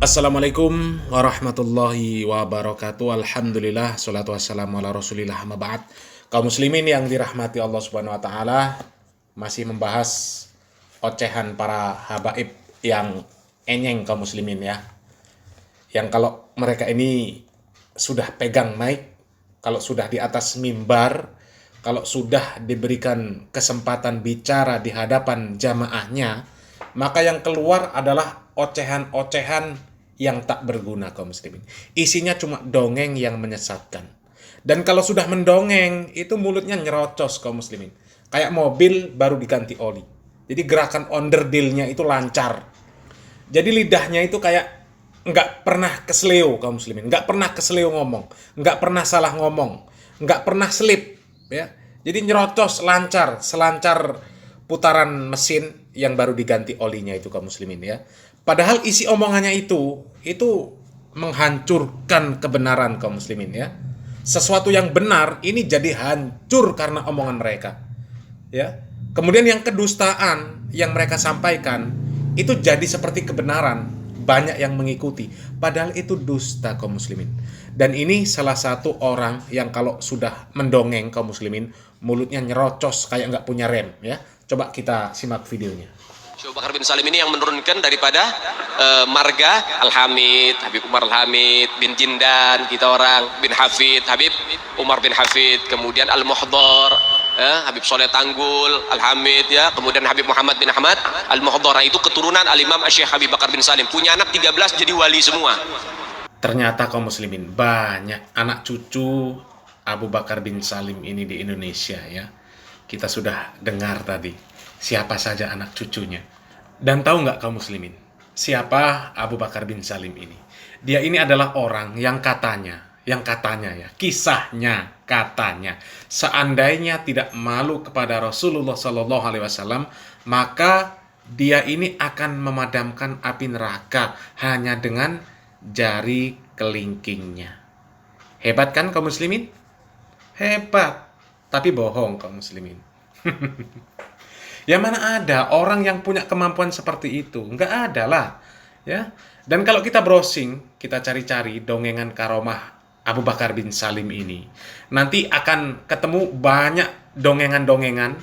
Assalamualaikum warahmatullahi wabarakatuh. Alhamdulillah, salatu wassalamu ala rasulillah, amma ba'd. Kaum muslimin yang dirahmati Allah subhanahu wa ta'ala, masih membahas ocehan para habaib yang enyeng kaum muslimin ya. Yang kalau mereka ini sudah pegang mic, kalau sudah di atas mimbar, kalau sudah diberikan kesempatan bicara di hadapan jamaahnya, maka yang keluar adalah ocehan-ocehan yang tak berguna kaum muslimin. Isinya cuma dongeng yang menyesatkan. Dan kalau sudah mendongeng, itu mulutnya nyerocos kaum muslimin. Kayak mobil baru diganti oli. Jadi gerakan onderdilnya itu lancar. Jadi lidahnya itu kayak nggak pernah kesleo kaum muslimin. Nggak pernah kesleo ngomong. Nggak pernah salah ngomong. Nggak pernah slip. Ya. Jadi nyerocos lancar. Selancar putaran mesin yang baru diganti olinya itu kaum muslimin ya. Padahal isi omongannya itu menghancurkan kebenaran kaum muslimin ya. Sesuatu yang benar ini jadi hancur karena omongan mereka. Ya. Kemudian yang kedustaan yang mereka sampaikan itu jadi seperti kebenaran, banyak yang mengikuti. Padahal itu dusta kaum muslimin. Dan ini salah satu orang yang kalau sudah mendongeng kaum muslimin, mulutnya nyerocos kayak nggak punya rem ya. Coba kita simak videonya. Syekh Bakar bin Salim ini yang menurunkan daripada marga Al-Hamid, Habib Umar Al-Hamid bin Jindan, kita orang bin Hafid, Habib Umar bin Hafid, kemudian Al-Muhdhar, Habib Soleh Tanggul Al-Hamid ya, kemudian Habib Muhammad bin Ahmad Al-Muhdhar. Itu keturunan Al-Imam Syekh Habib Bakar bin Salim, punya anak 13 jadi wali semua. Ternyata kaum muslimin banyak anak cucu Abu Bakar bin Salim ini di Indonesia ya. Kita sudah dengar tadi siapa saja anak cucunya. Dan tahu nggak kaum muslimin, siapa Abu Bakar bin Salim ini? Dia ini adalah orang yang katanya ya, kisahnya katanya, seandainya tidak malu kepada Rasulullah Shallallahu Alaihi Wasallam, maka dia ini akan memadamkan api neraka hanya dengan jari kelingkingnya. Hebat kan kaum muslimin? Hebat. Tapi bohong kaum muslimin. Ya mana ada orang yang punya kemampuan seperti itu? Nggak ada lah. Ya. Dan kalau kita browsing, kita cari-cari dongengan karomah Abu Bakar bin Salim ini, nanti akan ketemu banyak dongengan-dongengan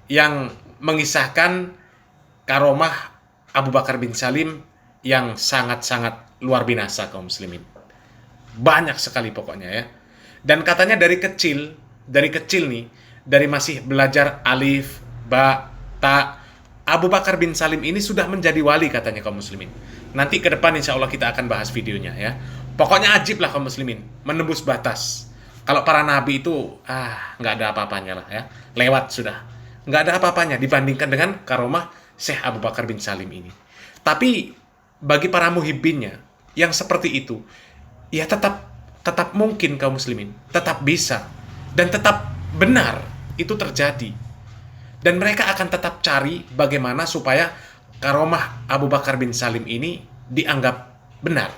yang mengisahkan karomah Abu Bakar bin Salim yang sangat-sangat luar biasa kaum muslimin. Banyak sekali pokoknya ya. Dan katanya dari kecil nih, dari masih belajar alif, ba, ta, Abu Bakar bin Salim ini sudah menjadi wali katanya kaum muslimin. Nanti ke depan insya Allah kita akan bahas videonya ya. Pokoknya ajib lah kaum muslimin, menembus batas. Kalau para nabi itu nggak ada apa-apanya lah ya, lewat sudah. Nggak ada apa-apanya dibandingkan dengan karomah Syekh Abu Bakar bin Salim ini. Tapi bagi para muhibbinnya yang seperti itu, ya tetap mungkin kaum muslimin, tetap bisa dan tetap benar itu terjadi. Dan mereka akan tetap cari bagaimana supaya karomah Abu Bakar bin Salim ini dianggap benar.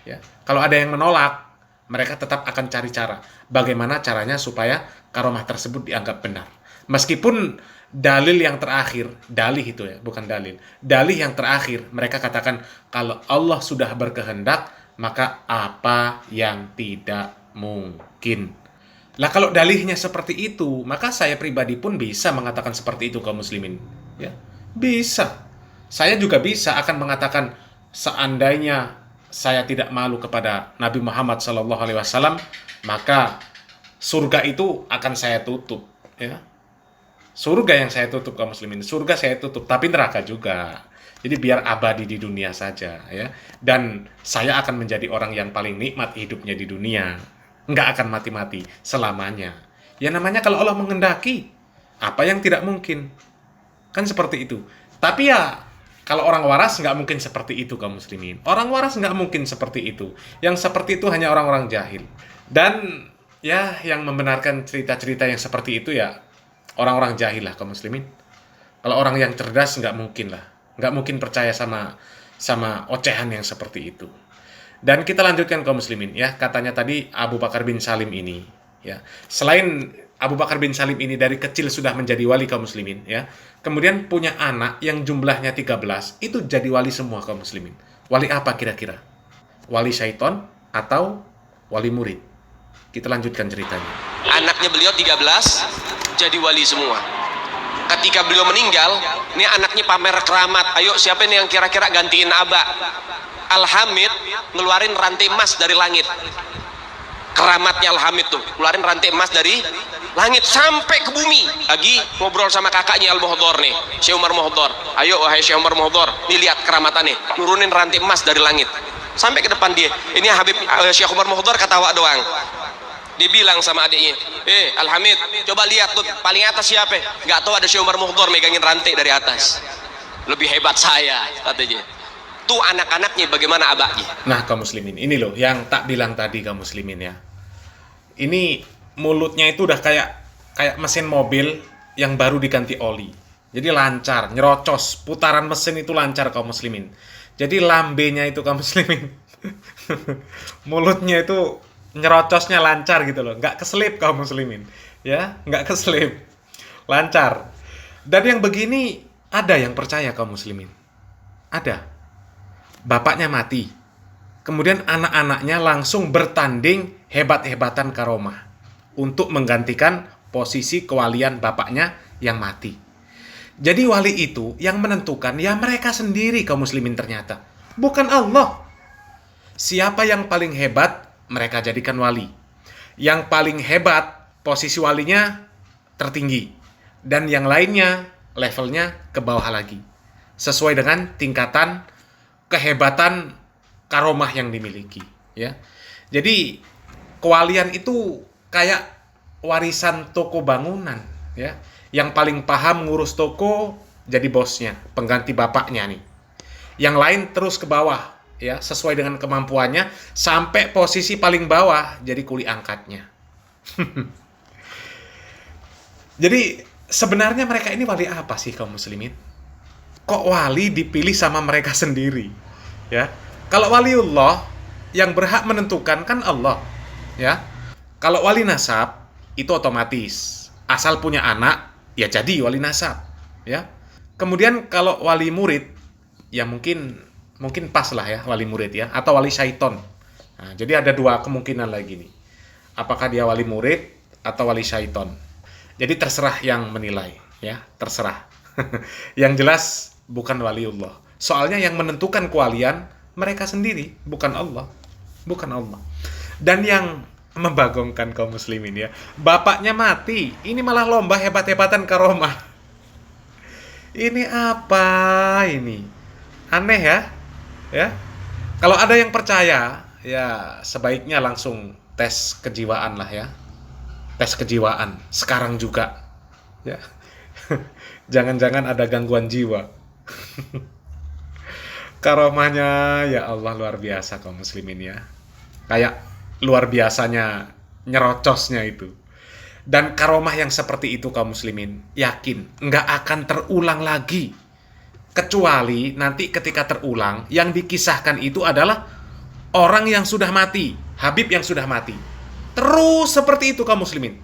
Ya. Kalau ada yang menolak, mereka tetap akan cari cara. Bagaimana caranya supaya karomah tersebut dianggap benar. Meskipun dalil yang terakhir, dalih itu ya, bukan dalil. Dalih yang terakhir, mereka katakan kalau Allah sudah berkehendak, maka apa yang tidak mungkin. Lah kalau dalihnya seperti itu, maka saya pribadi pun bisa mengatakan seperti itu kaum muslimin. Ya, bisa. Saya juga bisa akan mengatakan seandainya saya tidak malu kepada Nabi Muhammad SAW, maka surga itu akan saya tutup. Ya. Surga yang saya tutup kaum muslimin, surga saya tutup, tapi neraka juga. Jadi biar abadi di dunia saja. Ya. Dan saya akan menjadi orang yang paling nikmat hidupnya di dunia. Nggak akan mati-mati selamanya. Ya namanya kalau Allah menghendaki, apa yang tidak mungkin? Kan seperti itu. Tapi ya, kalau orang waras nggak mungkin seperti itu kaum muslimin. Orang waras nggak mungkin seperti itu. Yang seperti itu hanya orang-orang jahil. Dan ya, yang membenarkan cerita-cerita yang seperti itu ya, orang-orang jahil lah kaum muslimin. Kalau orang yang cerdas nggak mungkin lah. Nggak mungkin percaya sama ocehan yang seperti itu. Dan kita lanjutkan kaum muslimin ya, katanya tadi Abu Bakar bin Salim ini ya. Selain Abu Bakar bin Salim ini dari kecil sudah menjadi wali kaum muslimin ya. Kemudian punya anak yang jumlahnya 13, itu jadi wali semua kaum muslimin. Wali apa kira-kira? Wali syaiton atau wali murid? Kita lanjutkan ceritanya. Anaknya beliau 13 jadi wali semua. Ketika beliau meninggal, ini anaknya pamer keramat. Ayo siapa nih yang kira-kira gantiin Aba? Al-Hamid ngeluarin rantai emas dari langit. Keramatnya Al-Hamid tuh, ngeluarin rantai emas dari langit sampai ke bumi. Lagi ngobrol sama kakaknya Al-Muhdhar nih, Syekh Umar Muhdhar. Ayo wahai Syekh Umar Muhdhar, nih lihat keramatannya, nurunin rantai emas dari langit. Sampai ke depan dia. Ini Habib Syekh Umar Muhdhar ketawa doang. Dia bilang sama adiknya, Al-Hamid, coba lihat tuh paling atas siapa? Gak tahu, ada Syekh Umar Muhdhar megangin rantai dari atas. Lebih hebat saya, katanya. Tuh anak-anaknya bagaimana abaknya. Nah kaum muslimin, ini loh yang tak bilang tadi kaum muslimin ya. Ini mulutnya itu udah kayak mesin mobil yang baru diganti oli. Jadi lancar, nyerocos, putaran mesin itu lancar kaum muslimin. Jadi lambenya itu kaum muslimin. Mulutnya itu nyerocosnya lancar gitu loh, nggak keselip kaum muslimin. Ya, nggak keselip. Lancar. Dan yang begini ada yang percaya kaum muslimin. Ada. Bapaknya mati. Kemudian anak-anaknya langsung bertanding hebat-hebatan karomah untuk menggantikan posisi kewalian bapaknya yang mati. Jadi wali itu yang menentukan ya mereka sendiri kaum muslimin ternyata. Bukan Allah. Siapa yang paling hebat, mereka jadikan wali. Yang paling hebat, posisi walinya tertinggi. Dan yang lainnya, levelnya ke bawah lagi. Sesuai dengan tingkatan kehebatan karomah yang dimiliki. Ya. Jadi, kewalian itu kayak warisan toko bangunan. Ya. Yang paling paham ngurus toko, jadi bosnya, pengganti bapaknya nih. Yang lain terus ke bawah. Ya, sesuai dengan kemampuannya sampai posisi paling bawah jadi kuli angkatnya. Jadi sebenarnya mereka ini wali apa sih kaum muslimin? Kok wali dipilih sama mereka sendiri? Ya. Kalau waliullah yang berhak menentukan kan Allah, ya. Kalau wali nasab itu otomatis asal punya anak ya jadi wali nasab, ya. Kemudian kalau wali murid ya mungkin pas lah ya wali murid ya, atau wali syaiton. Nah, jadi ada dua kemungkinan lagi nih. Apakah dia wali murid atau wali syaiton? Jadi terserah yang menilai ya, terserah. Yang jelas bukan waliullah. Soalnya yang menentukan kewalian mereka sendiri, bukan Allah. Bukan Allah. Dan yang membagongkan kaum muslimin ya, bapaknya mati, ini malah lomba hebat-hebatan karomah. Ini apa ini? Aneh ya. Ya, kalau ada yang percaya, ya sebaiknya langsung tes kejiwaan lah ya, tes kejiwaan sekarang juga, ya. Jangan-jangan ada gangguan jiwa. Karomahnya, ya Allah luar biasa kaum muslimin ya, kayak luar biasanya nyerocosnya itu. Dan karomah yang seperti itu kaum muslimin, yakin nggak akan terulang lagi. Kecuali nanti ketika terulang, yang dikisahkan itu adalah orang yang sudah mati, Habib yang sudah mati. Terus seperti itu kaum muslimin.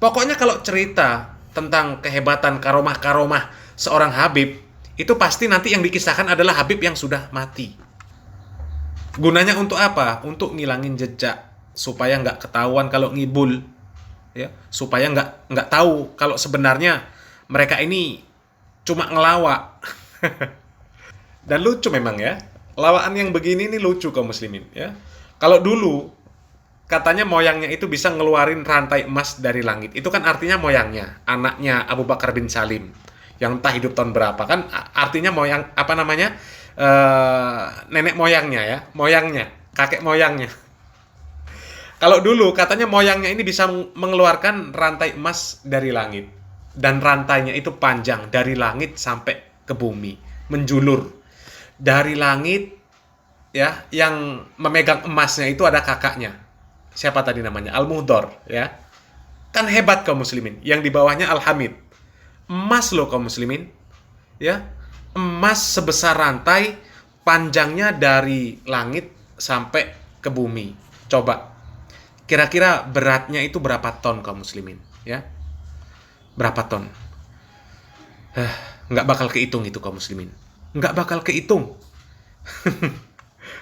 Pokoknya kalau cerita tentang kehebatan karomah-karomah seorang Habib, itu pasti nanti yang dikisahkan adalah Habib yang sudah mati. Gunanya untuk apa? Untuk ngilangin jejak, supaya nggak ketahuan kalau ngibul, ya, supaya nggak tahu kalau sebenarnya mereka ini cuma ngelawak. Dan lucu memang ya, lawaan yang begini nih lucu kaum muslimin ya. Kalau dulu katanya moyangnya itu bisa ngeluarin rantai emas dari langit, itu kan artinya moyangnya, anaknya Abu Bakar bin Salim yang entah hidup tahun berapa, kan artinya moyang apa namanya, nenek moyangnya ya, moyangnya, kakek moyangnya. Kalau dulu katanya moyangnya ini bisa mengeluarkan rantai emas dari langit, dan rantainya itu panjang dari langit sampai ke bumi, menjulur dari langit ya. Yang memegang emasnya itu ada kakaknya, siapa tadi namanya, Al-Muhdhar ya, kan hebat kaum muslimin. Yang di bawahnya Al-Hamid, emas loh kaum muslimin ya, emas sebesar rantai, panjangnya dari langit sampai ke bumi. Coba kira-kira beratnya itu berapa ton kaum muslimin ya, berapa ton? Nggak bakal kehitung itu kaum muslimin, nggak bakal kehitung.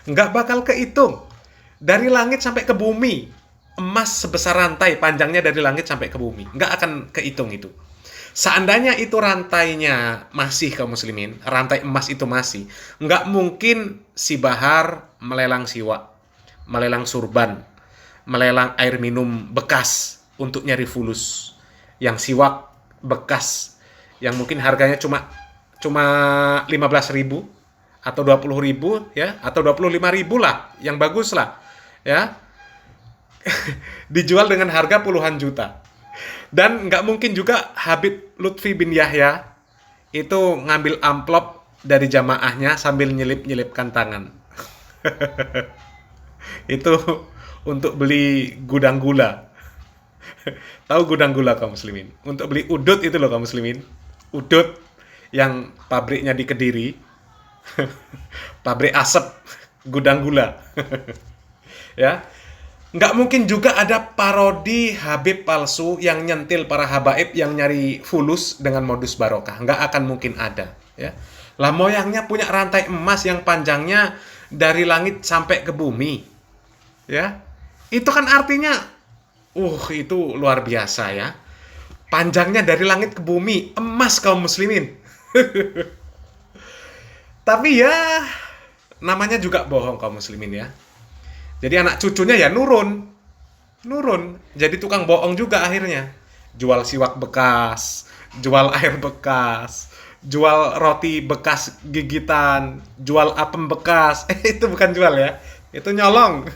Nggak bakal kehitung. Dari langit sampai ke bumi, emas sebesar rantai panjangnya dari langit sampai ke bumi. Nggak akan kehitung itu. Seandainya itu rantainya masih kaum muslimin, rantai emas itu masih, nggak mungkin si Bahar melelang siwak, melelang surban, melelang air minum bekas untuk nyari fulus. Yang siwak bekas, yang mungkin harganya cuma cuma 15.000 atau 20.000 ya, atau 25.000 lah, yang bagus lah ya, dijual dengan harga puluhan juta. Dan nggak mungkin juga Habib Lutfi bin Yahya itu ngambil amplop dari jamaahnya sambil nyelip-nyelipkan tangan. Itu untuk beli gudang gula. Tahu gudang gula kaum muslimin? Untuk beli udut itu loh kaum muslimin. Udut yang pabriknya di Kediri. Pabrik asap, gudang gula. Ya. Nggak mungkin juga ada parodi Habib palsu yang nyentil para habaib yang nyari fulus dengan modus barokah. Nggak akan mungkin ada. Ya. Lah moyangnya punya rantai emas yang panjangnya dari langit sampai ke bumi. Ya. Itu kan artinya, itu luar biasa ya. Panjangnya dari langit ke bumi, emas kaum muslimin. Tapi ya, namanya juga bohong kaum muslimin ya. Jadi anak cucunya ya nurun. Jadi tukang bohong juga akhirnya. Jual siwak bekas, jual air bekas, jual roti bekas gigitan, jual apem bekas. Itu bukan jual ya. Itu nyolong.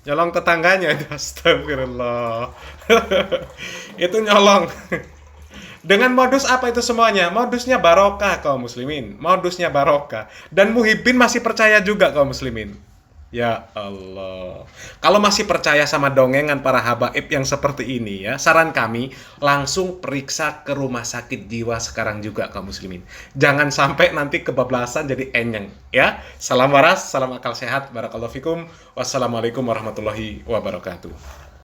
Nyolong tetangganya. Astagfirullah. Itu nyolong. Dengan modus apa itu semuanya? Modusnya barokah kaum muslimin. Modusnya barokah. Dan Muhyiddin masih percaya juga kaum muslimin. Ya Allah. Kalau masih percaya sama dongengan para habaib yang seperti ini ya, saran kami langsung periksa ke rumah sakit jiwa sekarang juga kaum muslimin. Jangan sampai nanti kebablasan jadi enyeng ya. Salam waras, salam akal sehat. Barakallahu fikum. Wassalamualaikum warahmatullahi wabarakatuh.